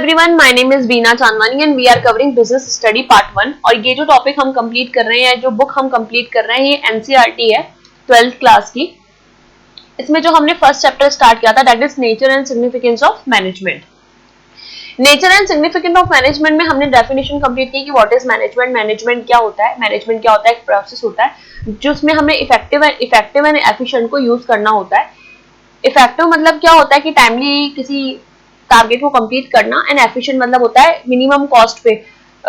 everyone, my name is Veena Chandwani and we are covering business study part 1 और ये जो topic हम complete कर रहे हैं, जो बुक हम कंप्लीट कर रहे हैं, ये एनसीईआरटी है 12th क्लास की। इसमें जो हमने फर्स्ट चैप्टर स्टार्ट किया था that is nature and significance of management. Nature and significance of management में हमने डेफिनेशन कंप्लीट की कि व्हाट इज मैनेजमेंट, मैनेजमेंट क्या होता है, मैनेजमेंट क्या होता है, एक प्रोसेस होता है जिसमें हमें इफेक्टिव एंड एफिशिएंट को यूज करना होता है। इफेक्टिव मतलब क्या होता है कि टाइमली किसी टारगेट को कंप्लीट करना, एंड एफिशिएंट मतलब होता है मिनिमम कॉस्ट पे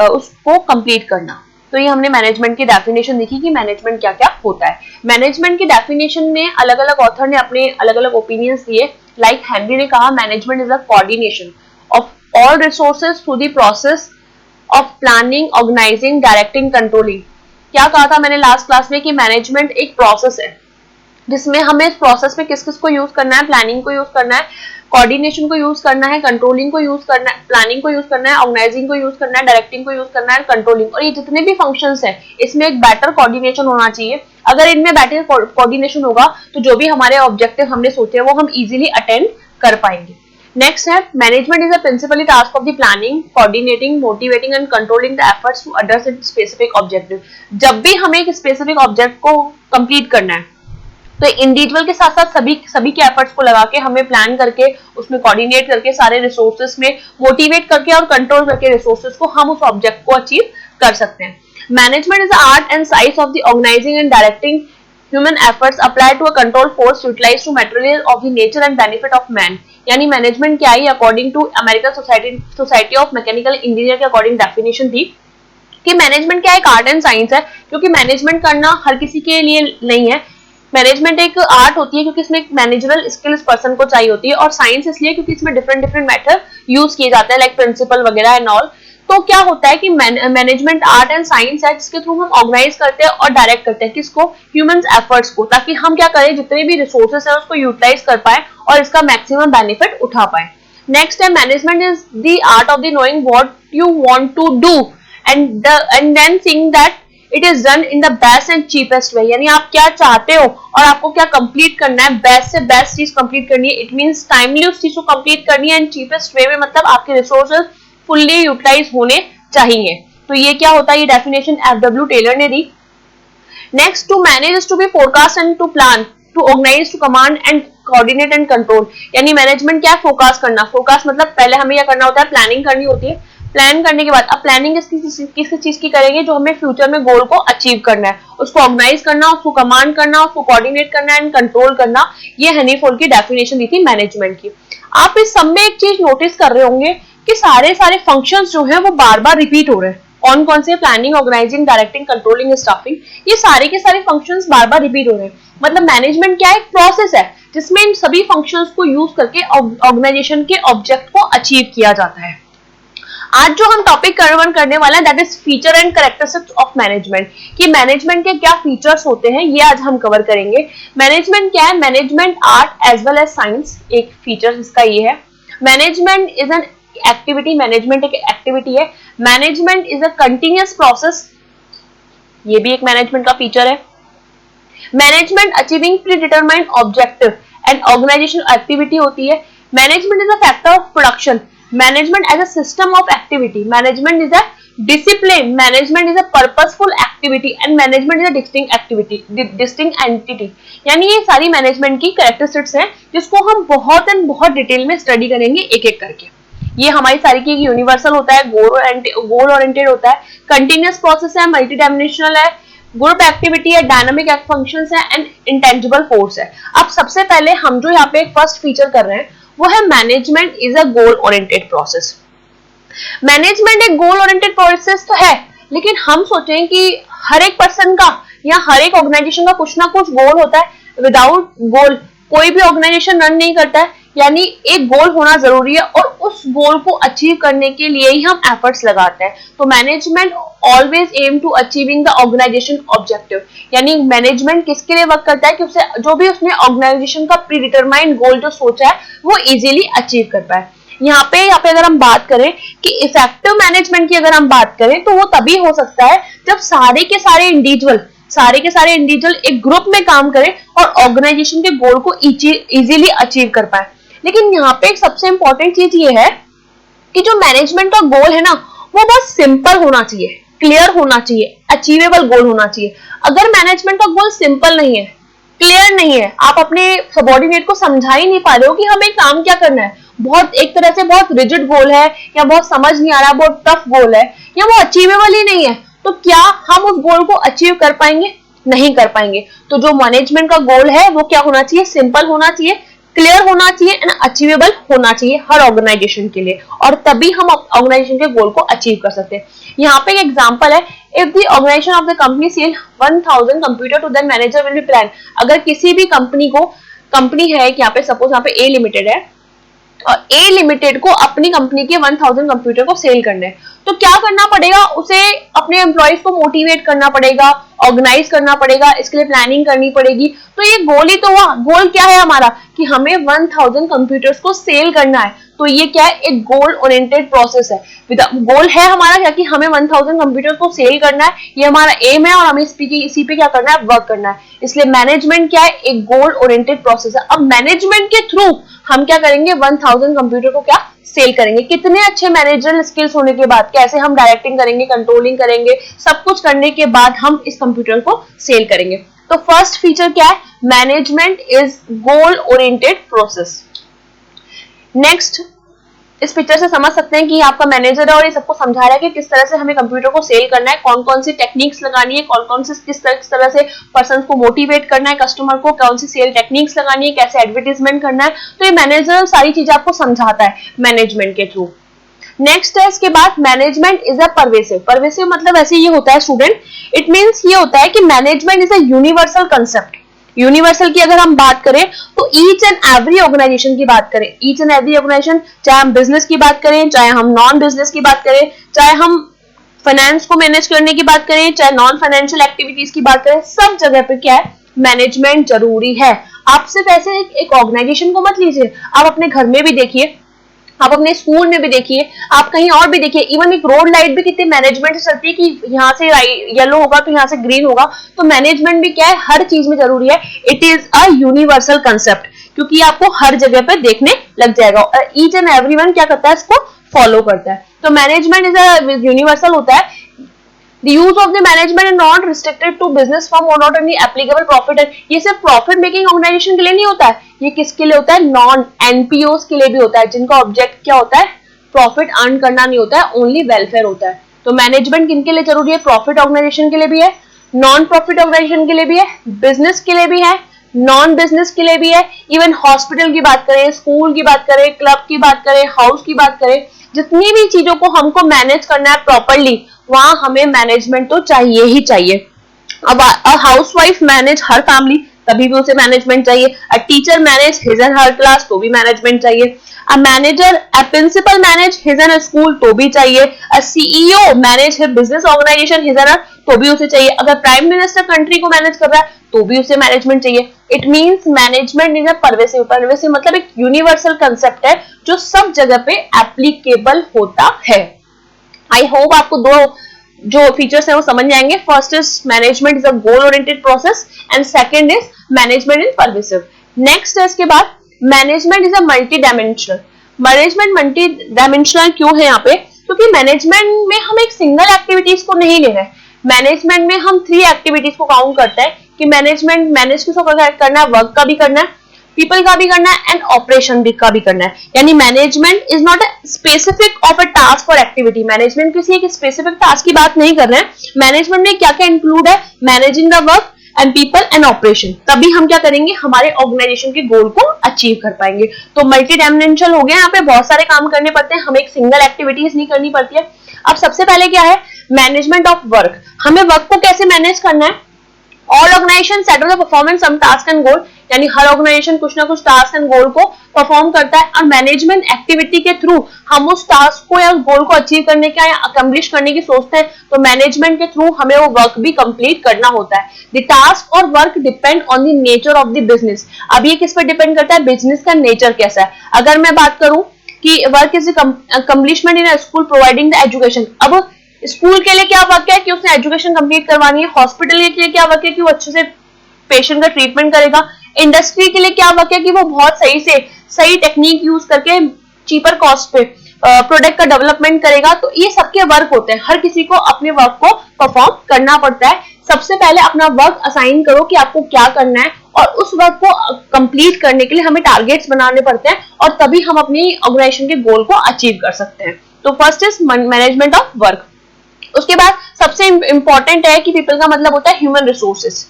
उसको कंप्लीट करना। तो ये हमने मैनेजमेंट की डेफिनेशन देखी कि मैनेजमेंट क्या क्या होता है। मैनेजमेंट की डेफिनेशन में अलग अलग ऑथर ने अपने अलग अलग ओपिनियंस दिए। लाइक हेनरी ने कहा management is a coordination of all resources through the process of planning, organising, directing, controlling. क्या कहा था मैंने लास्ट क्लास में कि मैनेजमेंट एक प्रोसेस है जिसमें हमें इस प्रोसेस में किस किस को यूज करना है, प्लानिंग को यूज करना है, कोऑर्डिनेशन को यूज करना है, कंट्रोलिंग को यूज करना है, प्लानिंग को यूज करना है, ऑर्गेनाइजिंग को यूज करना है, डायरेक्टिंग को यूज करना है, कंट्रोलिंग। और ये जितने भी फंक्शंस हैं इसमें एक बेटर कोऑर्डिनेशन होना चाहिए। अगर इनमें बेटर कोऑर्डिनेशन होगा तो जो भी हमारे ऑब्जेक्टिव हमने सोचे हैं वो हम इजीली अटेंड कर पाएंगे। नेक्स्ट है management is a principally task of the planning, coordinating, motivating and controlling the efforts to address it specific objective. जब भी हमें एक स्पेसिफिक ऑब्जेक्ट को कंप्लीट करना है तो इंडिविजुअल के साथ साथ सभी के एफर्ट्स को लगा के हमें प्लान करके उसमें कोऑर्डिनेट करके सारे रिसोर्सेस में मोटिवेट करके और कंट्रोल करके रिसोर्सेस को हम उस ऑब्जेक्ट को अचीव कर सकते हैं। Management is art and science of the organizing and directing human efforts applied to a control force utilized to material of the nature and benefit of man. यानी management क्या है according to American society of mechanical engineer के according definition थी कि management क्या एक art and science है, क्योंकि मैनेजमेंट करना हर किसी के लिए नहीं है। मैनेजमेंट एक आर्ट होती है क्योंकि इसमें एक मैनेजरल स्किल इस पर्सन को चाहिए होती है, और साइंस इसलिए क्योंकि इसमें डिफरेंट मेथड यूज किए जाते हैं लाइक प्रिंसिपल वगैरह एंड ऑल। तो क्या होता है कि मैनेजमेंट आर्ट एंड साइंस है जिसके थ्रू हम ऑर्गेनाइज करते हैं और डायरेक्ट करते हैं किसको, ह्यूमंस एफर्ट्स को, ताकि हम क्या करें जितने भी रिसोर्सेस है उसको यूटिलाइज कर पाए और इसका मैक्सिमम बेनिफिट उठा पाए। नेक्स्ट है management is the art of the knowing what you want to do and then seeing that it is done in the best and cheapest way. यानी आप क्या चाहते हो और आपको क्या कंप्लीट करना है, बेस्ट से बेस्ट चीज कंप्लीट करनी है। इट मींस टाइमली उस चीज को कंप्लीट करनी है एंड चीपेस्ट वे में, मतलब आपके रिसोर्सेज फुल्ली यूटिलाइज होने चाहिए। तो ये क्या होता है, ये डेफिनेशन एफडब्ल्यू टेलर ने दी। Next, to manage is to be forecast and to plan, to organise, to command and coordinate and control. यानी मैनेजमेंट क्या है, फोरकास्ट करना। फोरकास्ट मतलब पहले हमें क्या करना होता है, प्लानिंग करनी होती है। प्लान करने के बाद अब प्लानिंग किस चीज की करेंगे, जो हमें फ्यूचर में गोल को अचीव करना है, उसको ऑर्गेनाइज करना, उसको कमांड करना, उसको कोऑर्डिनेट करना एंड कंट्रोल करना। ये हेनरी फोर्ड की डेफिनेशन दी थी मैनेजमेंट की। आप इस सब में एक चीज नोटिस कर रहे होंगे कि सारे फंक्शंस जो हैं वो बार बार रिपीट हो रहे हैं। कौन से, planning, organising, directing, controlling, staffing, ये सारे के सारे फंक्शंस बार बार रिपीट हो रहे हैं। मतलब मैनेजमेंट क्या है, एक प्रोसेस है जिसमें इन सभी फंक्शंस को यूज करके ऑर्गेनाइजेशन के ऑब्जेक्ट को अचीव किया जाता है। आज जो हम टॉपिक कवर करने वाले हैं that is feature and characteristics of management, कि मैनेजमेंट के क्या फीचर्स होते हैं ये आज हम कवर करेंगे। मैनेजमेंट क्या है, management art as well as science, एक फीचर इसका ये है। Management is an activity, management एक एक्टिविटी है। Management is a continuous process, ये भी एक मैनेजमेंट का फीचर है। Management achieving predetermined objective and organizational activity होती है। Management is a factor of production, management as a system of activity, management is a discipline, management is a purposeful activity and management is a distinct activity, distinct entity. यानी ये सारी management की characteristics हैं जिसको हम बहुत detail में study करेंगे एक एक करके। ये हमारी सारी की यूनिवर्सल होता है, गोल ओरिएंटेड होता है, कंटिन्यूअस प्रोसेस है, मल्टी डायमेंशनल है, ग्रुप एक्टिविटी है, डायनामिक फंक्शंस है एंड इंटेंजिबल फोर्स है। अब सबसे पहले हम जो यहाँ पे एक फर्स्ट फीचर कर रहे हैं वो है management is a goal oriented process. Management एक गोल ओरिएंटेड प्रोसेस तो है, लेकिन हम सोचें कि हर एक पर्सन का या हर एक ऑर्गेनाइजेशन का कुछ ना कुछ गोल होता है। विदाउट गोल कोई भी ऑर्गेनाइजेशन रन नहीं करता है। यानी एक गोल होना जरूरी है और उस गोल को अचीव करने के लिए ही हम एफर्ट्स लगाते हैं। तो management always aim to achieving the organization objective. यानी मैनेजमेंट किसके लिए वर्क करता है कि उसे जो भी उसने ऑर्गेनाइजेशन का प्री डिटरमाइंड गोल जो सोचा है वो इजीली अचीव कर पाए। यहाँ पे अगर हम बात करें कि इफेक्टिव मैनेजमेंट की अगर हम बात करें तो वो तभी हो सकता है जब सारे के सारे इंडिविजुअल एक ग्रुप में काम करें और ऑर्गेनाइजेशन के गोल को इजीली अचीव कर पाए। लेकिन यहाँ पे एक सबसे इंपॉर्टेंट चीज ये है कि जो मैनेजमेंट का गोल है ना वो बहुत सिंपल होना चाहिए, क्लियर होना चाहिए, अचीवेबल गोल होना चाहिए। अगर मैनेजमेंट का गोल सिंपल नहीं है, क्लियर नहीं है, आप अपने सबॉर्डिनेट को समझा ही नहीं पा रहे हो कि हमें काम क्या करना है, बहुत एक तरह से बहुत रिजिड गोल है या बहुत समझ नहीं आ रहा, बहुत टफ गोल है या वो अचीवेबल ही नहीं है, तो क्या हम उस गोल को अचीव कर पाएंगे? नहीं कर पाएंगे। तो जो मैनेजमेंट का गोल है वो क्या होना चाहिए? सिंपल होना चाहिए, क्लियर होना चाहिए एंड अचीवेबल होना चाहिए हर ऑर्गेनाइजेशन के लिए, और तभी हम ऑर्गेनाइजेशन के गोल को अचीव कर सकते हैं। यहाँ पे एक एग्जांपल है, if the organization of the company sell 1000 computer to the manager will be plan. अगर किसी भी कंपनी है, यहाँ पे सपोज यहाँ पे ए लिमिटेड है और ए लिमिटेड को अपनी कंपनी के 1000 कंप्यूटर को सेल करने हैं, तो क्या करना पड़ेगा? उसे अपने एम्प्लॉइज को मोटिवेट करना पड़ेगा, ऑर्गेनाइज करना पड़ेगा, इसके लिए प्लानिंग करनी पड़ेगी। तो ये गोल ही तो हुआ। गोल क्या है हमारा? कि हमें 1000 कंप्यूटर्स को सेल करना है। तो ये क्या है? एक गोल ओरिएंटेड प्रोसेस है। गोल है हमारा क्या? कि हमें 1000 कंप्यूटर्स को सेल करना है, ये हमारा एम है और हमें इसी पे क्या करना है? वर्क करना है। इसलिए मैनेजमेंट क्या है? एक गोल ओरिएंटेड प्रोसेस है। अब मैनेजमेंट के थ्रू हम क्या करेंगे? 1000 कंप्यूटर को क्या सेल करेंगे। कितने अच्छे मैनेजरल स्किल्स होने के बाद कैसे हम डायरेक्टिंग करेंगे, कंट्रोलिंग करेंगे, सब कुछ करने के बाद हम इस कंप्यूटर को सेल करेंगे। तो फर्स्ट फीचर क्या है? Management is goal oriented process. Next, इस पिक्चर से समझ सकते हैं कि आपका मैनेजर है और ये सबको समझा रहा है कि किस तरह से हमें कंप्यूटर को सेल करना है, कौन कौन सी टेक्निक्स लगानी है, कौन कौन से किस तरह से पर्सन को मोटिवेट करना है, कस्टमर को कौन सी सेल टेक्निक्स लगानी है, कैसे एडवर्टाइजमेंट करना है। तो ये मैनेजर सारी चीजें आपको समझाता है मैनेजमेंट के थ्रू। नेक्स्ट है इसके बाद, management is a pervasive. Pervasive मतलब ऐसे ये होता है स्टूडेंट, इट मींस ये होता है कि management is a universal concept. Universal की अगर हम बात करें तो ईच एंड एवरी ऑर्गेनाइजेशन की बात करें, ईच एंड एवरी ऑर्गेनाइजेशन, चाहे हम बिजनेस की बात करें, चाहे हम नॉन बिजनेस की बात करें, चाहे हम फाइनेंस को मैनेज करने की बात करें, चाहे नॉन फाइनेंशियल एक्टिविटीज की बात करें, सब जगह पे क्या है? मैनेजमेंट जरूरी है। आप सिर्फ ऐसे एक ऑर्गेनाइजेशन को मत लीजिए, आप अपने घर में भी देखिए, आप अपने स्कूल में भी देखिए, आप कहीं और भी देखिए, इवन एक रोड लाइट भी कितनी मैनेजमेंट से चलती है कि यहाँ से येलो होगा तो यहाँ से ग्रीन होगा। तो मैनेजमेंट भी क्या है? हर चीज में जरूरी है। It is a universal concept, क्योंकि आपको हर जगह पे देखने लग जाएगा और ईच एंड एवरीवन क्या करता है? इसको फॉलो करता है। तो मैनेजमेंट इज अ यूनिवर्सल होता है। The use of the management is not restricted to business firm or not only applicable profit। ये सिर्फ प्रॉफिट मेकिंग ऑर्गेनाइजेशन के लिए नहीं होता है, ये किसके लिए होता है? नॉन एनपीओस के लिए भी होता है, जिनका ऑब्जेक्ट क्या होता है? प्रॉफिट अर्न करना नहीं होता है, ओनली वेलफेयर होता है। तो मैनेजमेंट किनके लिए जरूरी है? प्रॉफिट ऑर्गेनाइजेशन के लिए भी है, नॉन प्रॉफिट ऑर्गेनाइजेशन के लिए भी है, बिजनेस के लिए भी है, नॉन बिजनेस के लिए भी है, इवन हॉस्पिटल की बात करें, स्कूल की बात करें, क्लब की बात करें, हाउस की बात करें, जितनी भी चीजों को हमको मैनेज करना है प्रॉपरली, वहां हमें मैनेजमेंट तो चाहिए ही चाहिए। अब हाउसवाइफ मैनेज हर फैमिली, तभी भी उसे मैनेजमेंट चाहिए। A teacher manage his and her class, तो भी मैनेजमेंट चाहिए। A manager, a principal manage his and school, तो भी चाहिए। A CEO manage his business organization his and, तो भी उसे चाहिए। अगर प्राइम मिनिस्टर कंट्री को मैनेज कर रहा है तो भी उसे मैनेजमेंट चाहिए। It means management is a pervasive. Pervasive मतलब एक यूनिवर्सल कंसेप्ट है जो सब जगह पे एप्लीकेबल होता है। आई होप आपको दो जो फीचर्स हैं वो समझ जाएंगे। First is management is a goal oriented process and second is management is pervasive. Next है इसके बाद, management is a multi dimensional. Management multi dimensional क्यों है यहाँ पे? क्योंकि मैनेजमेंट में हम एक सिंगल एक्टिविटीज को नहीं ले रहे हैं, मैनेजमेंट में हम 3 एक्टिविटीज को काउंट करते हैं कि मैनेजमेंट मैनेज किसको करना है? वर्क का भी करना है, पीपल का भी करना है एंड ऑपरेशन का भी करना है। यानी management is not a specific of a task और एक्टिविटी। मैनेजमेंट किसी एक स्पेसिफिक टास्क की बात नहीं कर रहे हैं। मैनेजमेंट में क्या क्या इंक्लूड है? Managing the work and people and operation. तभी हम क्या करेंगे? हमारे ऑर्गेनाइजेशन के गोल को अचीव कर पाएंगे। तो मल्टी डायमेंशनल हो गया, यहाँ पे बहुत सारे काम करने पड़ते हैं, हमें एक सिंगल एक्टिविटीज नहीं करनी पड़ती है। अब सबसे पहले क्या है? Management of work. हमें वर्क को कैसे मैनेज करना है? All organisation set the performance some task and goal, यानी हर ऑर्गेनाइजेशन कुछ ना कुछ टास्क एंड गोल को परफॉर्म करता है और मैनेजमेंट एक्टिविटी के थ्रू हम उस टास्क को या उस गोल को अचीव करने का या अकम्प्लिश करने की सोचते हैं। तो मैनेजमेंट के थ्रू हमें वो वर्क भी कंप्लीट करना होता है। द टास्क और work depend on the nature of the business. अब ये किस पर डिपेंड करता है? बिजनेस का नेचर कैसा है। अगर मैं बात करूं कि work is accomplishment in a school providing the education, अब स्कूल के लिए क्या वर्क है? कि उसने एजुकेशन कंप्लीट करवानी है। हॉस्पिटल के लिए क्या वर्क है? कि वो अच्छे से पेशेंट का ट्रीटमेंट करेगा। इंडस्ट्री के लिए क्या वर्क है? कि वो बहुत सही टेक्निक यूज करके चीपर कॉस्ट पे प्रोडक्ट का डेवलपमेंट करेगा। तो ये सबके वर्क होते हैं, हर किसी को अपने वर्क को परफॉर्म करना पड़ता है। सबसे पहले अपना वर्क असाइन करो कि आपको क्या करना है, और उस वर्क को कंप्लीट करने के लिए हमें टारगेट्स बनाने पड़ते हैं, और तभी हम अपनी ऑर्गेनाइजेशन के गोल को अचीव कर सकते हैं। तो first is management of work. उसके बाद सबसे इंपॉर्टेंट है कि पीपल का मतलब होता है human resources.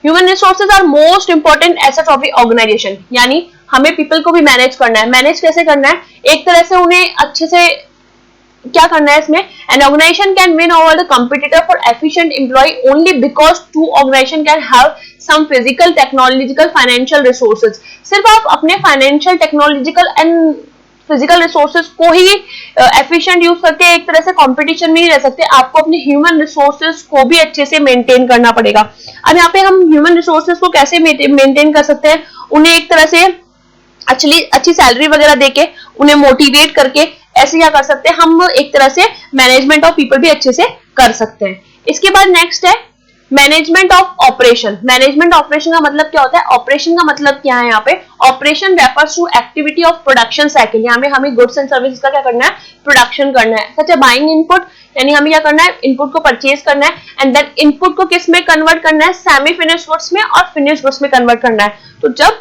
Human resources are most important asset of the organization, यानी हमें पीपल को भी मैनेज करना है। मैनेज कैसे करना है? एक तरह से उन्हें अच्छे से क्या करना है इसमें, an organization can win over the competitor for efficient employ only because to organization can have some physical, technological, financial resources. सिर्फ आप अपने financial, technological and physical resources को ही एफिशिएंट यूज करके एक तरह से कंपटीशन में नहीं रह सकते, आपको अपने ह्यूमन रिसोर्सेज को भी अच्छे से मेंटेन करना पड़ेगा। अब यहाँ पे हम ह्यूमन रिसोर्सेज को कैसे मेंटेन कर सकते हैं? उन्हें एक तरह से अच्छी सैलरी वगैरह देके, उन्हें मोटिवेट करके, ऐसे क्या कर सकते हैं हम, एक तरह से मैनेजमेंट ऑफ पीपल भी अच्छे से कर सकते हैं। इसके बाद नेक्स्ट है management of operation. Management operation का मतलब क्या होता है? ऑपरेशन का मतलब क्या है? यहाँ पे operation refers to activity of production cycle. यहाँ पे हमें गुड्स एंड सर्विसेज का क्या करना है? प्रोडक्शन करना है। सच है बाइंग इनपुट, यानी हमें क्या करना है? इनपुट को परचेज करना है, एंड देन इनपुट को किस में कन्वर्ट करना है? सेमी फिनिश गुड्स में और फिनिश गुड्स में कन्वर्ट करना है। तो जब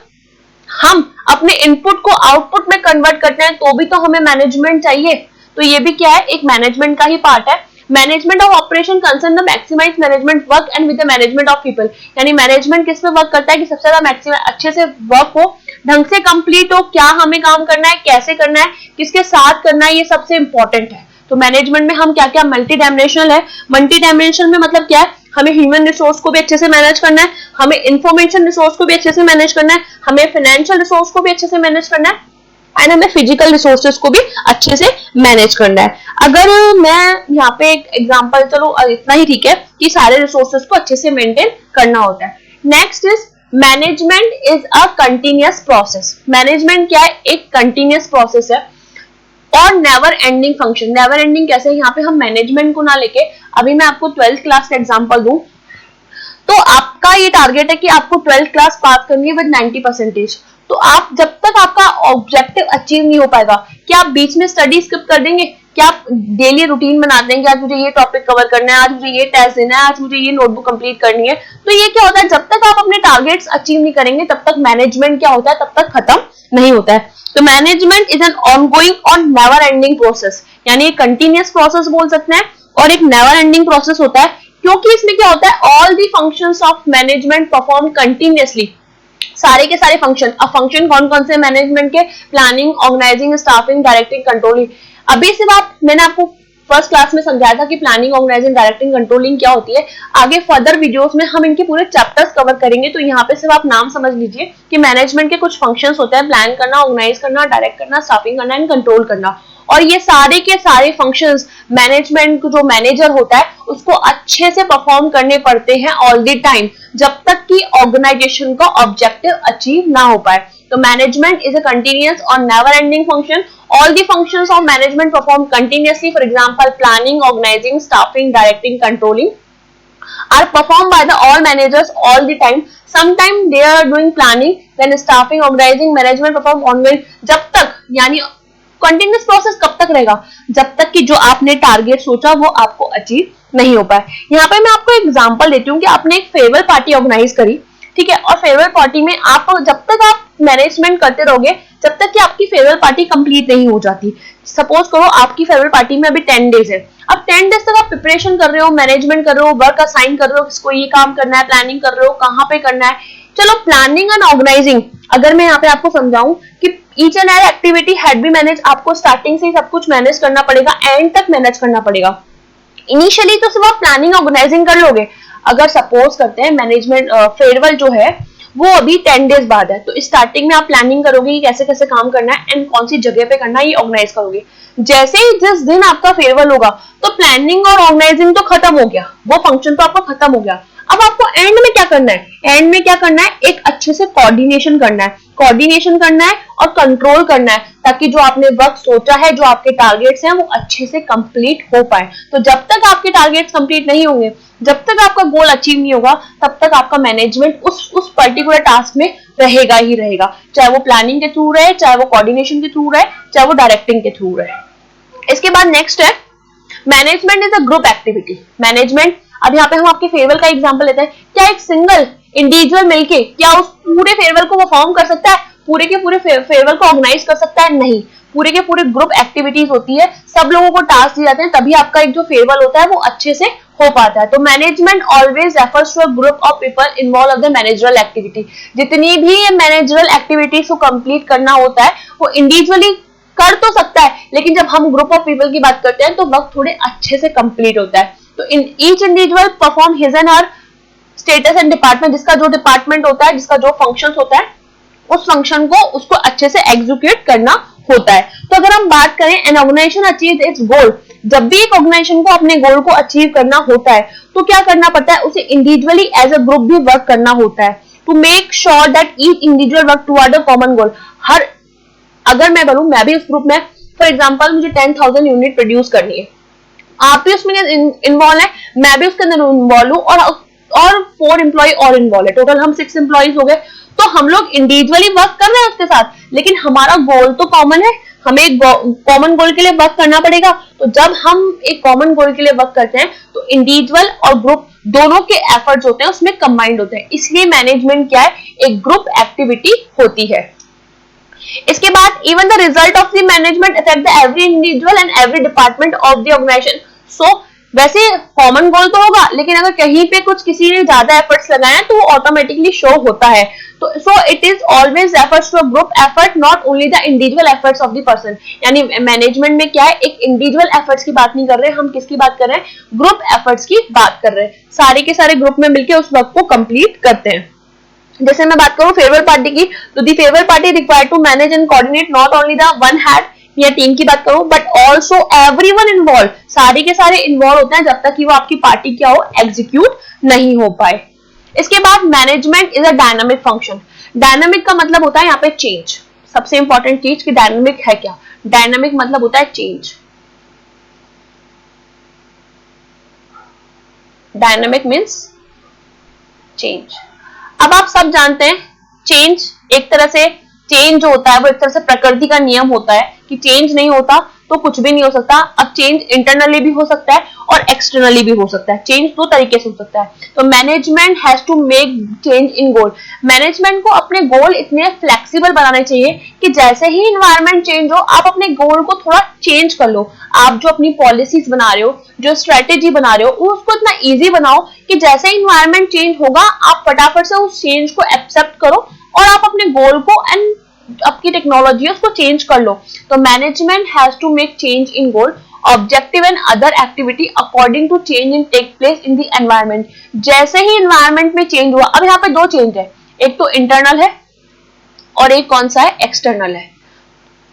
हम अपने इनपुट को आउटपुट में कन्वर्ट करते हैं तो भी तो हमें मैनेजमेंट चाहिए। तो ये भी क्या है? एक मैनेजमेंट का ही पार्ट है। Management of operation concern the maximize management work and with the management of people, यानी मैनेजमेंट किस पे वर्क करता है कि सबसे ज्यादा मैक्सिमम अच्छे से वर्क हो, ढंग से कंप्लीट हो, क्या हमें काम करना है, कैसे करना है, किसके साथ करना है, ये सबसे इंपॉर्टेंट है। तो मैनेजमेंट में हम क्या क्या मल्टी डायमेंशनल है। मल्टी डायमेंशनल में मतलब क्या है? हमें ह्यूमन रिसोर्स को भी अच्छे से मैनेज करना है, हमें इंफॉर्मेशन रिसोर्स को भी अच्छे से मैनेज करना है, हमें फाइनेंशियल रिसोर्स को भी अच्छे से मैनेज करना है, एंड हमें फिजिकल रिसोर्सेज को भी अच्छे से मैनेज करना है। अगर मैं यहाँ पे एक एग्जांपल, चलो इतना ही ठीक है कि सारे रिसोर्सेज को अच्छे से मेंटेन करना होता है। Next is management is a continuous process. Management क्या है? एक कंटिन्यूअस प्रोसेस है और never ending function. Never ending कैसे? यहाँ पे हम मैनेजमेंट को ना लेके, अभी मैं आपको 12th क्लास का एग्जांपल दूं, तो आपका ये टारगेट है कि आपको 12th क्लास पास करनी है विद 90%। तो आप जब तक आपका ऑब्जेक्टिव अचीव नहीं हो पाएगा, क्या आप बीच में स्टडी स्किप कर देंगे? क्या आप डेली रूटीन बना देंगे, आज मुझे ये टॉपिक कवर करना है, आज मुझे ये टेस्ट देना है, आज मुझे ये नोटबुक कंप्लीट करनी है? तो ये क्या होता है? जब तक आप अपने टारगेट्स अचीव नहीं करेंगे तब तक मैनेजमेंट क्या होता है? तब तक खत्म नहीं होता है। तो मैनेजमेंट इज एन ऑनगोइंग और नेवर एंडिंग प्रोसेस, यानी एक कंटिन्यूअस प्रोसेस बोल सकते हैं और एक नेवर एंडिंग प्रोसेस होता है, क्योंकि इसमें क्या होता है? All the functions of management perform continuously. सारे के सारे फंक्शन। अब फंक्शन कौन कौन से मैनेजमेंट के? Planning, organising, staffing, directing, controlling. अभी सिर्फ मैंने आपको फर्स्ट क्लास में समझाया था कि प्लानिंग, ऑर्गेनाइजिंग, डायरेक्टिंग, कंट्रोलिंग क्या होती है। आगे फर्दर वीडियोस में हम इनके पूरे चैप्टर्स कवर करेंगे। तो यहाँ पे सिर्फ आप नाम समझ लीजिए कि मैनेजमेंट के कुछ फंक्शंस होते हैं, प्लान करना, ऑर्गेनाइज करना, डायरेक्ट करना, स्टाफिंग करना एंड कंट्रोल करना। और ये सारे के सारे फंक्शंस मैनेजमेंट को जो मैनेजर होता है उसको अच्छे से परफॉर्म करने पड़ते हैं ऑल द टाइम, जब तक कि ऑर्गेनाइजेशन का ऑब्जेक्टिव अचीव ना हो पाए। तो मैनेजमेंट इज अ कंटिन्यूअस और never ending function. All the functions of management perform continuously. For example, planning, organizing, staffing, directing, controlling are performed by the all managers all the time. Sometimes they are doing planning, then staffing, organizing, management perform ongoing. जब तक, यानी continuous process कब तक रहेगा? जब तक कि जो आपने टारगेट सोचा वो आपको अचीव नहीं हो पाए। यहाँ पे मैं आपको एग्जांपल देती हूँ कि आपने एक फेयरवेल पार्टी ऑर्गेनाइज करी, ठीक है, और फेयरवेल पार्टी में आप जब तक आप मैनेजमेंट करते रहोगे जब तक कि आपकी फेयरवेल पार्टी कंप्लीट नहीं हो जाती। सपोज करो आपकी फेयरवेल पार्टी में अभी 10 डेज है। अब 10 डेज तक आप प्रिपरेशन कर रहे हो, मैनेजमेंट कर रहे हो, वर्क असाइन कर रहे हो, किसको ये काम करना है, प्लानिंग कर रहे हो, कहाँ पे करना है। चलो प्लानिंग एंड ऑर्गेनाइजिंग, अगर मैं यहाँ पे आपको समझाऊं कि each and every activity had be manage, आपको स्टार्टिंग से ही सब कुछ मैनेज करना पड़ेगा, एंड तक मैनेज करना पड़ेगा। इनिशियली तो सिर्फ आप प्लानिंग ऑर्गेनाइजिंग कर लोगे। अगर सपोज करते हैं मैनेजमेंट फेयरवेल जो है वो अभी 10 डेज बाद है, तो स्टार्टिंग में आप प्लानिंग करोगे कि कैसे कैसे काम करना है एंड कौन सी जगह पे करना है, ये ऑर्गेनाइज करोगे। जैसे ही जिस दिन आपका फेयरवेल होगा तो प्लानिंग और ऑर्गेनाइजिंग तो खत्म हो गया, वो फंक्शन तो आपका खत्म हो गया। अब आपको एंड में क्या करना है, एंड में क्या करना है, एक अच्छे से कोऑर्डिनेशन करना है, कोऑर्डिनेशन करना है और कंट्रोल करना है, ताकि जो आपने वर्क सोचा है, जो आपके टारगेट्स हैं, वो अच्छे से कंप्लीट हो पाए। तो जब तक आपके टारगेट्स कंप्लीट नहीं होंगे, जब तक आपका गोल अचीव नहीं होगा, तब तक आपका मैनेजमेंट उस पर्टिकुलर टास्क में रहेगा ही रहेगा, चाहे वो प्लानिंग के थ्रू रहे, चाहे वो कोऑर्डिनेशन के थ्रू रहे, चाहे वो डायरेक्टिंग के थ्रू रहे। इसके बाद नेक्स्ट है management is a group activity. Management, अब यहाँ पे हम आपके फेयरवेल का एग्जांपल लेते हैं। क्या एक सिंगल इंडिविजुअल मिलके क्या उस पूरे फेयरवेल को परफॉर्म कर सकता है, पूरे के पूरे फेयरवेल को ऑर्गेनाइज कर सकता है? नहीं, पूरे के पूरे ग्रुप एक्टिविटीज होती है, सब लोगों को टास्क दिए जाते हैं, तभी आपका एक जो फेयरवेल होता है वो अच्छे से हो पाता है। तो management always refers to a group of people involve of the managerial activity. जितनी भी मैनेजरल एक्टिविटीज को कंप्लीट करना होता है वो इंडिविजुअली कर तो सकता है, लेकिन जब हम ग्रुप ऑफ पीपल की बात करते हैं तो वर्क थोड़े अच्छे से कंप्लीट होता है। तो in each individual perform his and her status and department, जिसका जो डिपार्टमेंट होता है, जिसका जो फंक्शंस होता है, उस फंक्शन को उसको अच्छे से एग्जीक्यूट करना होता है। तो अगर हम बात करें एन ऑर्गेनाइजेशन अचीव इट्स गोल, जब भी एक ऑर्गेनाइजेशन को अपने गोल को अचीव करना होता है तो क्या करना पड़ता है, उसे इंडिविजुअली एज अ ग्रुप भी वर्क करना होता है to make sure that each individual work toward a common goal. हर, अगर मैं बोलूं मैं भी उस ग्रुप में, फॉर एग्जांपल मुझे 10,000 यूनिट प्रोड्यूस करनी है, आप भी उसमें इन्वॉल्व है, मैं भी उसके अंदर इन्वॉल्व हूं, और 4 एम्प्लॉय और इन्वॉल्व है, टोटल हम 6 एम्प्लॉइज हो गए। तो हम लोग इंडिविजुअली वर्क कर रहे हैं उसके साथ, लेकिन हमारा गोल तो कॉमन है, हमें एक कॉमन गोल के लिए वर्क करना पड़ेगा। तो जब हम एक कॉमन गोल के लिए वर्क करते हैं तो इंडिविजुअल और ग्रुप दोनों के एफर्ट्स होते हैं उसमें कंबाइंड होते हैं, इसलिए मैनेजमेंट क्या है, एक ग्रुप एक्टिविटी होती है। इसके बाद even the result of the management affect the every individual and every department of the organisation. So वैसे कॉमन गोल तो होगा, लेकिन अगर कहीं पे कुछ किसी ने ज्यादा एफर्ट्स लगाए हैं तो वो ऑटोमेटिकली शो होता है। तो so it is always refers to a group effort, not only the individual efforts of the person. यानी मैनेजमेंट में क्या है, एक इंडिविजुअल एफर्ट्स की बात नहीं कर रहे, हम किसकी बात कर रहे हैं, ग्रुप एफर्ट्स की बात कर रहे हैं। सारे के सारे ग्रुप में मिलकर उस वर्क को कंप्लीट करते हैं। जैसे मैं बात करूं फेयरवेल पार्टी की, तो the farewell party required to manage and coordinate not only the one head या टीम की बात करूं, बट ऑल्सो एवरीवन इन्वॉल्व, सारे के सारे इन्वॉल्व होते हैं जब तक कि वो आपकी पार्टी क्या हो, एग्जीक्यूट नहीं हो पाए। इसके बाद management is a dynamic function. Dynamic का मतलब होता है यहाँ पे चेंज, सबसे इंपॉर्टेंट चीज कि डायनामिक है क्या, डायनामिक मतलब होता है चेंज। Dynamic means change. अब आप सब जानते हैं चेंज एक तरह से, चेंज जो होता है वो एक तरह से प्रकृति का नियम होता है कि चेंज नहीं होता तो कुछ भी नहीं हो सकता। अब चेंज इंटरनली भी हो सकता है और एक्सटर्नली भी हो सकता है, चेंज 2 तरीके से हो सकता है। तो management has to make change in goal. Management को अपने गोल इतने फ्लेक्सिबल बनाने चाहिए कि जैसे ही इन्वायरमेंट चेंज हो आप अपने गोल को थोड़ा चेंज कर लो। आप जो अपनी पॉलिसीज बना रहे हो, जो स्ट्रेटेजी बना रहे हो, उसको इतना ईजी बनाओ कि जैसे इन्वायरमेंट चेंज होगा आप फटाफट से उस चेंज को एक्सेप्ट करो और आप अपने गोल को एंड आपकी टेक्नोलॉजी उसको चेंज कर लो। तो management has to make change in goal, objective and other activity according to change in take place in the environment. जैसे ही एनवायरमेंट में चेंज हुआ, अब यहाँ पे 2 चेंज है, एक तो इंटरनल है और एक कौन सा है, एक्सटर्नल है।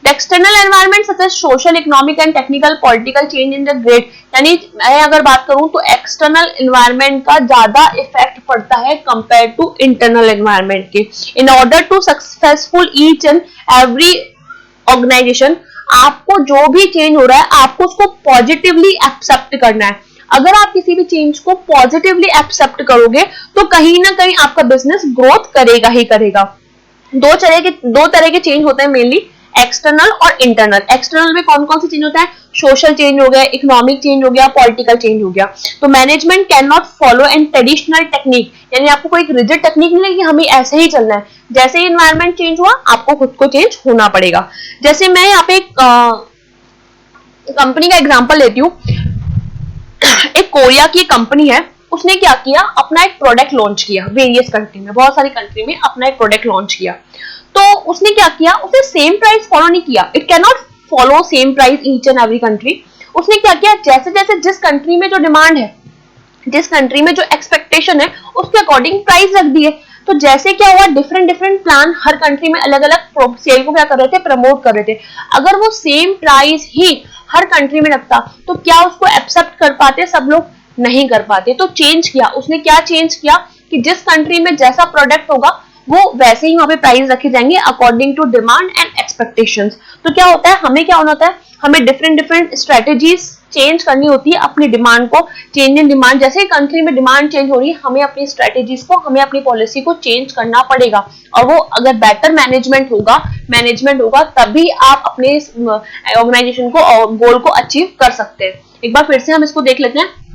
The external environment such as social, economic and technical, political change in the grade, यानी मैं अगर बात करूं तो एक्सटर्नल एनवायरनमेंट का ज्यादा इफेक्ट पड़ता है कंपेयर टू इंटरनल एनवायरनमेंट के। In order to successful each and every organisation, आपको जो भी चेंज हो रहा है आपको उसको पॉजिटिवली एक्सेप्ट करना है। अगर आप किसी भी चेंज को पॉजिटिवली एक्सेप्ट करोगे तो कहीं ना कहीं आपका बिजनेस ग्रोथ करेगा ही करेगा। 2 तरह के चेंज होते हैं मेनली, एक्सटर्नल और इंटरनल। एक्सटर्नल में कौन कौन से चेंज होता है, सोशल चेंज हो गया, इकोनॉमिक चेंज हो गया, पॉलिटिकल चेंज हो गया। तो management can not follow an traditional technique, यानी आपको कोई रिजिड टेक्निक नहीं लगी, हमें ऐसे ही चलना है। जैसे ही एनवायरमेंट चेंज हुआ आपको खुद को चेंज होना पड़ेगा। जैसे मैं यहाँ पे एक कंपनी का एग्जांपल लेती हूँ। एक कोरिया की कंपनी है, उसने क्या किया, अपना एक प्रोडक्ट लॉन्च किया वेरियस कंट्री में, बहुत सारी कंट्री में अपना एक प्रोडक्ट लॉन्च किया। तो उसने क्या किया, उसने सेम प्राइस फॉलो नहीं किया, it can not follow same price each and every country. उसने क्या किया, जैसे जैसे जिस कंट्री में जो डिमांड है, जिस कंट्री में जो एक्सपेक्टेशन है, उसके अकॉर्डिंग प्राइस रख दिए। तो जैसे क्या हुआ, डिफरेंट प्लान हर कंट्री में अलग अलग सेल को क्या कर रहे थे, प्रमोट कर रहे थे। अगर वो सेम प्राइस ही हर कंट्री में रखता तो क्या उसको एक्सेप्ट कर पाते सब लोग, नहीं कर पाते। तो चेंज किया उसने, क्या चेंज किया कि जिस कंट्री में जैसा प्रोडक्ट होगा वो वैसे ही वहां पे प्राइस रखे जाएंगे according to demand and expectations. तो क्या होता है, हमें क्या होना होता है, हमें डिफरेंट स्ट्रेटेजीज चेंज करनी होती है अपनी डिमांड को, चेंज इन डिमांड। जैसे ही कंट्री में डिमांड चेंज हो रही है, हमें अपनी स्ट्रेटेजीज को, हमें अपनी पॉलिसी को चेंज करना पड़ेगा। और वो अगर बेटर मैनेजमेंट होगा तभी आप अपने ऑर्गेनाइजेशन को गोल को अचीव कर सकते हैं। एक बार फिर से हम इसको देख लेते हैं।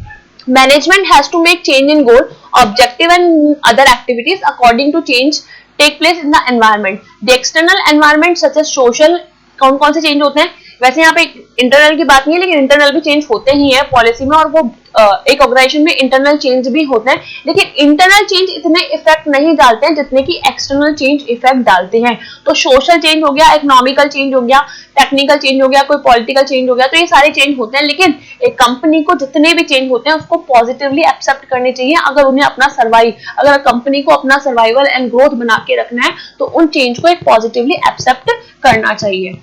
Management has to make change in goal, objective and other activities according to change take place in the environment. The external environment such as social, कौन से चेंज होते हैं, वैसे यहाँ पे इंटरनल की बात नहीं है, लेकिन इंटरनल भी चेंज होते ही हैं पॉलिसी में, और वो एक ऑर्गेनाइजेशन में इंटरनल चेंज भी होते हैं, लेकिन इंटरनल चेंज इतने इफेक्ट नहीं डालते हैं जितने कि एक्सटर्नल चेंज इफेक्ट डालते हैं। तो सोशल चेंज हो गया, इकोनॉमिकल चेंज हो गया, टेक्निकल चेंज हो गया, कोई पॉलिटिकल चेंज हो गया, तो ये सारे चेंज होते हैं। लेकिन एक कंपनी को जितने भी चेंज होते हैं उसको पॉजिटिवली एक्सेप्ट करने चाहिए। अगर कंपनी को अपना सर्वाइवल एंड ग्रोथ बना के रखना है तो उन चेंज को एक पॉजिटिवली एक्सेप्ट करना चाहिए।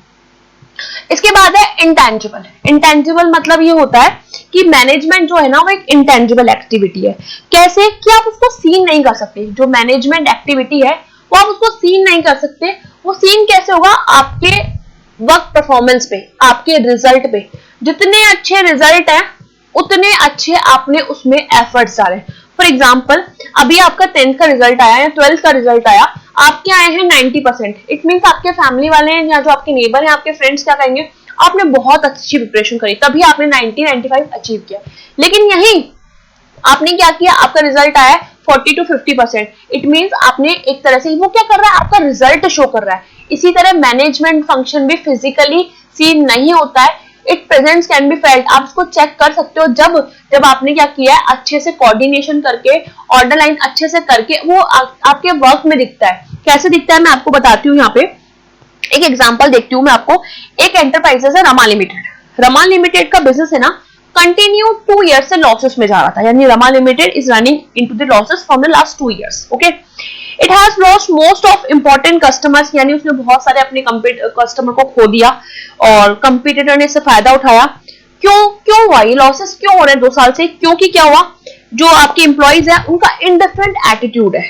इसके बाद है इंटेंजिबल। इंटेंजिबल मतलब ये होता है कि मैनेजमेंट जो है ना वो एक इंटेंजिबल एक्टिविटी है। कैसे कि आप उसको सीन नहीं कर सकते। जो मैनेजमेंट एक्टिविटी है वो आप उसको सीन नहीं कर सकते। वो सीन कैसे होगा, आपके वर्क परफॉर्मेंस पे, आपके रिजल्ट पे। जितने अच्छे रिजल्ट हैं उतने अच्छे आपने उसमें एफर्ट्स डाले। फॉर एग्जाम्पल, अभी आपका 10th का रिजल्ट आया या 12th का रिजल्ट आया, आपके आए हैं 90%। इट मीन्स आपके फैमिली वाले हैं या जो आपके नेबर हैं, आपके फ्रेंड्स क्या कहेंगे, आपने बहुत अच्छी प्रिपरेशन करी तभी आपने 90-95 अचीव किया। लेकिन यही आपने क्या किया, आपका रिजल्ट आया 40 to 50%। इट मीन्स आपने एक तरह से, वो क्या कर रहा है, आपका रिजल्ट शो कर रहा है। इसी तरह मैनेजमेंट फंक्शन भी फिजिकली सीन नहीं होता है, it presents can be felt. आप उसको चेक कर सकते हो जब आपने क्या किया है, अच्छे से कोऑर्डिनेशन करके, ऑर्डर लाइन अच्छे से करके, वो आपके वर्क में दिखता है। कैसे दिखता है मैं आपको बताती हूँ। यहाँ पे एक एग्जांपल देखती हूँ मैं आपको। एक एंटरप्राइजेस है रमा लिमिटेड। रमा लिमिटेड का बिजनेस है ना, कंटिन्यू 2 ईयर से लॉसेस में जा रहा था, यानी Rama limited is running into the losses from the last 2 years. Okay, it has lost most of important customers, यानी उसने बहुत सारे अपने कस्टमर को खो दिया और कंपटीटर ने इससे फायदा उठाया। क्यों हुआ ये लॉसेस, क्यों हो रहे हैं 2 साल से? क्योंकि क्या हुआ, जो आपके एम्प्लॉइज है उनका इनडिफरेंट एटीट्यूड है।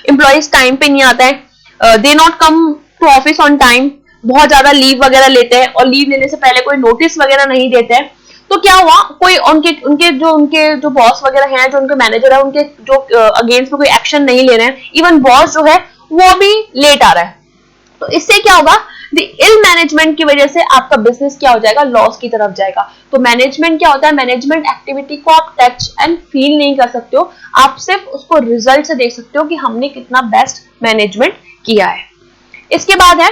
एम्प्लॉइज टाइम पे नहीं आता है, they not come to office on time, बहुत ज्यादा लीव वगैरह लेते हैं और लीव लेने से पहले कोई नोटिस वगैरह नहीं देते हैं। तो क्या हुआ, कोई उनके जो बॉस वगैरह हैं, जो उनके मैनेजर है, उनके जो अगेंस्ट में कोई एक्शन नहीं ले रहे हैं। इवन बॉस जो है वो भी लेट आ रहा है। तो इससे क्या होगा, द इल मैनेजमेंट की वजह से आपका बिजनेस क्या हो जाएगा, लॉस की तरफ जाएगा। तो मैनेजमेंट क्या होता है, मैनेजमेंट एक्टिविटी को आप टच एंड फील नहीं कर सकते हो, आप सिर्फ उसको रिजल्ट से देख सकते हो कि हमने कितना बेस्ट मैनेजमेंट किया है। इसके बाद है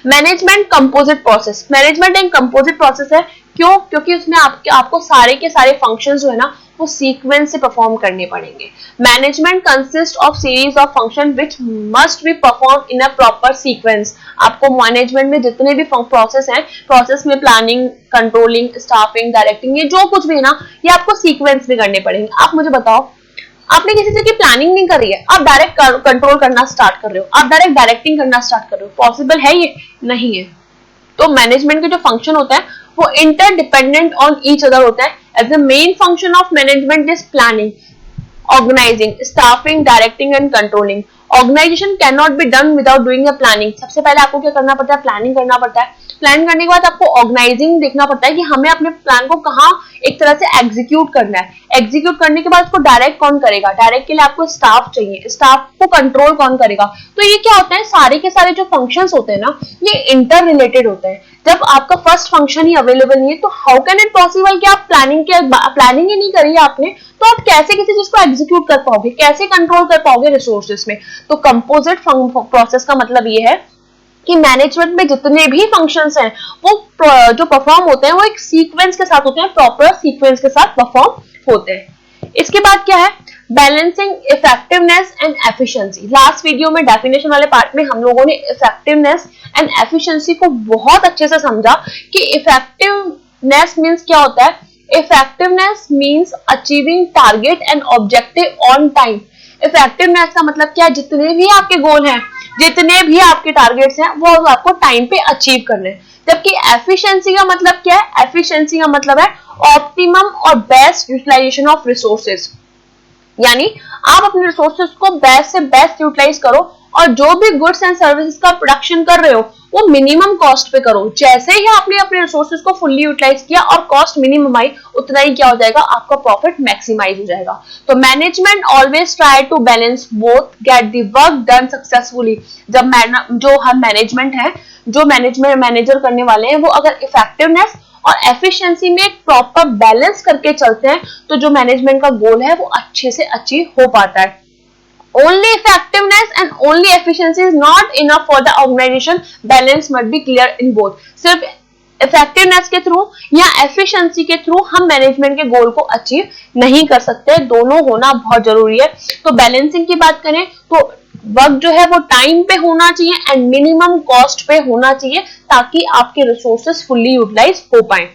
मैनेजमेंट कंपोजिट प्रोसेस। मैनेजमेंट एक कंपोजिट प्रोसेस है। क्यों? क्योंकि उसमें आपको सारे के सारे फंक्शंस जो है ना वो सीक्वेंस से परफॉर्म करने पड़ेंगे। Management consist of series of function which must be perform in a proper sequence. आपको मैनेजमेंट में जितने भी प्रोसेस हैं, प्रोसेस में प्लानिंग, कंट्रोलिंग, स्टाफिंग, डायरेक्टिंग, ये जो कुछ भी है ना, ये आपको सीक्वेंस में करने पड़ेंगे। आप मुझे बताओ, आपने किसी चीज की प्लानिंग नहीं कर रही है, आप डायरेक्ट कंट्रोल करना स्टार्ट कर रहे हो, आप डायरेक्ट डायरेक्टिंग करना स्टार्ट कर रहे हो, पॉसिबल है ये? नहीं है। तो मैनेजमेंट के जो फंक्शन होता है वो इंटरडिपेंडेंट ऑन ईच अदर होता है। As the main function of management is planning, organising, staffing, directing and controlling. Organisation can not be done without doing a planning. सबसे पहले आपको क्या करना पड़ता है, प्लानिंग करना पड़ता है। प्लान करने के बाद आपको ऑर्गेनाइजिंग देखना पड़ता है कि हमें अपने प्लान को कहाँ एक तरह से एग्जीक्यूट करना है। एग्जीक्यूट करने के बाद उसको डायरेक्ट कौन करेगा, डायरेक्ट के लिए आपको स्टाफ चाहिए, स्टाफ को कंट्रोल कौन करेगा। तो ये क्या होता है, सारे के सारे जो फंक्शंस होते हैं ना, ये इंटर रिलेटेड होते हैं। जब आपका फर्स्ट फंक्शन ही अवेलेबल नहीं है तो हाउ कैन इट पॉसिबल कि आप प्लानिंग ही नहीं करी आपने, तो आप कैसे किसी चीज को एग्जीक्यूट कर पाओगे, कैसे कंट्रोल कर पाओगे रिसोर्सेस में। तो कंपोजिट प्रोसेस का मतलब ये है कि मैनेजमेंट में जितने भी फंक्शंस हैं वो जो परफॉर्म होते हैं वो एक सीक्वेंस के साथ होते हैं, प्रॉपर सीक्वेंस के साथ परफॉर्म होते हैं। इसके बाद क्या है, balancing effectiveness and efficiency. Last video में डेफिनेशन वाले पार्ट में हम लोगों ने इफेक्टिवनेस एंड एफिशिएंसी को बहुत अच्छे से समझा कि इफेक्टिवनेस मींस क्या होता है। Effectiveness means achieving target and objective on time. Effectiveness का मतलब क्या है, जितने भी आपके गोल हैं, जितने भी आपके टारगेट्स हैं, वो आपको टाइम पे अचीव करने हैं। जबकि एफिशिएंसी का मतलब क्या है, एफिशिएंसी का मतलब है ऑप्टिमम और बेस्ट यूटिलाइजेशन ऑफ रिसोर्सेज। यानी आप अपने रिसोर्सेज को बेस्ट से बेस्ट यूटिलाइज करो और जो भी गुड्स एंड सर्विसेज का प्रोडक्शन कर रहे हो वो मिनिमम कॉस्ट पे करो। जैसे ही आपने अपने रिसोर्सेज को फुल्ली यूटिलाइज किया और कॉस्ट मिनिमम आई, उतना ही क्या हो जाएगा, आपका प्रॉफिट मैक्सिमाइज हो जाएगा। तो management always try to balance both, get the work done successfully. जब जो हम मैनेजमेंट है, जो मैनेजर करने वाले हैं, वो अगर इफेक्टिवनेस और एफिशिएंसी में एक प्रॉपर बैलेंस करके चलते हैं तो जो मैनेजमेंट का गोल है वो अच्छे से अचीव हो पाता है। Only effectiveness and only efficiency is not enough for the organization. Balance must be clear in both. सिर्फ इफेक्टिवनेस के थ्रू या एफिशिएंसी के थ्रू हम मैनेजमेंट के गोल को अचीव नहीं कर सकते, दोनों होना बहुत जरूरी है। तो बैलेंसिंग की बात करें तो वर्क जो है वो टाइम पे होना चाहिए एंड मिनिमम कॉस्ट पे होना चाहिए ताकि आपके रिसोर्सेस फुल्ली यूटिलाइज हो पाए।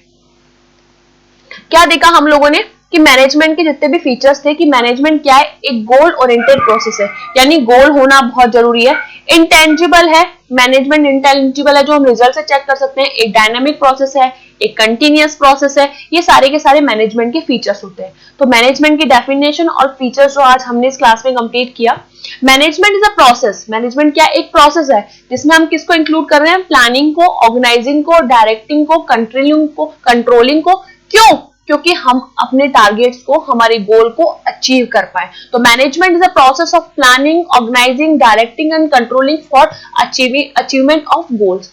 क्या देखा हम लोगों ने कि मैनेजमेंट के जितने भी फीचर्स थे कि मैनेजमेंट क्या है, एक गोल ओरिएंटेड प्रोसेस है, यानी गोल होना बहुत जरूरी है। इंटेंजिबल है, मैनेजमेंट इंटेंजिबल है जो हम रिजल्ट से चेक कर सकते हैं। एक डायनामिक प्रोसेस है, एक कंटिन्यूअस प्रोसेस है, ये सारे के सारे मैनेजमेंट के फीचर्स होते हैं। तो मैनेजमेंट की डेफिनेशन और फीचर्स जो आज हमने इस क्लास में कंप्लीट किया। Management is a process. Management क्या, एक प्रोसेस है जिसमें हम किसको इंक्लूड कर रहे हैं, प्लानिंग को, ऑर्गेनाइजिंग को, डायरेक्टिंग को, कंट्रोलिंग को। क्यों? क्योंकि हम अपने टारगेट्स को, हमारे गोल को अचीव कर पाए। तो management is a process of planning, organising, directing and controlling for achievement of goals.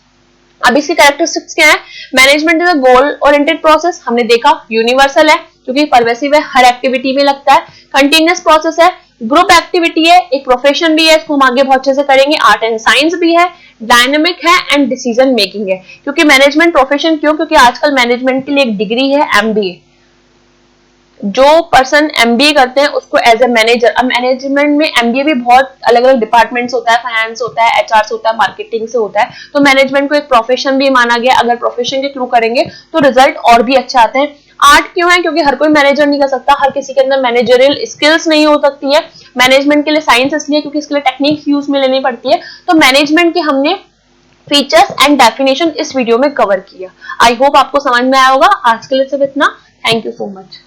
अब इसकी कैरेक्टरिस्टिक्स क्या है? Management is a goal oriented process, हमने देखा यूनिवर्सल है क्योंकि परवेसिव है, हर एक्टिविटी में लगता है। कंटिन्यूअस प्रोसेस है, ग्रुप एक्टिविटी है, एक प्रोफेशन भी है, इसको हम आगे बहुत अच्छे से करेंगे। आर्ट एंड साइंस भी है, डायनेमिक है एंड डिसीजन मेकिंग है। क्योंकि मैनेजमेंट प्रोफेशन क्यों? क्योंकि आजकल मैनेजमेंट के लिए एक डिग्री है एमबीए। जो पर्सन एमबीए करते हैं उसको एज ए मैनेजर, अब मैनेजमेंट में एमबीए भी बहुत अलग अलग डिपार्टमेंट्स होता है, फाइनेंस होता है, एचआर होता है, मार्केटिंग से होता है। तो मैनेजमेंट को एक प्रोफेशन भी माना गया। अगर प्रोफेशन के थ्रू करेंगे तो रिजल्ट और भी अच्छा आते हैं। आर्ट क्यों है? क्योंकि हर कोई मैनेजर नहीं कर सकता, हर किसी के अंदर मैनेजरियल स्किल्स नहीं हो सकती है। मैनेजमेंट के लिए साइंस इसलिए क्योंकि इसके लिए टेक्निक्स यूज में लेनी पड़ती है। तो मैनेजमेंट के हमने फीचर्स एंड डेफिनेशन इस वीडियो में कवर किया। आई होप आपको समझ में आया होगा। आज के लिए सिर्फ इतना। Thank you so much.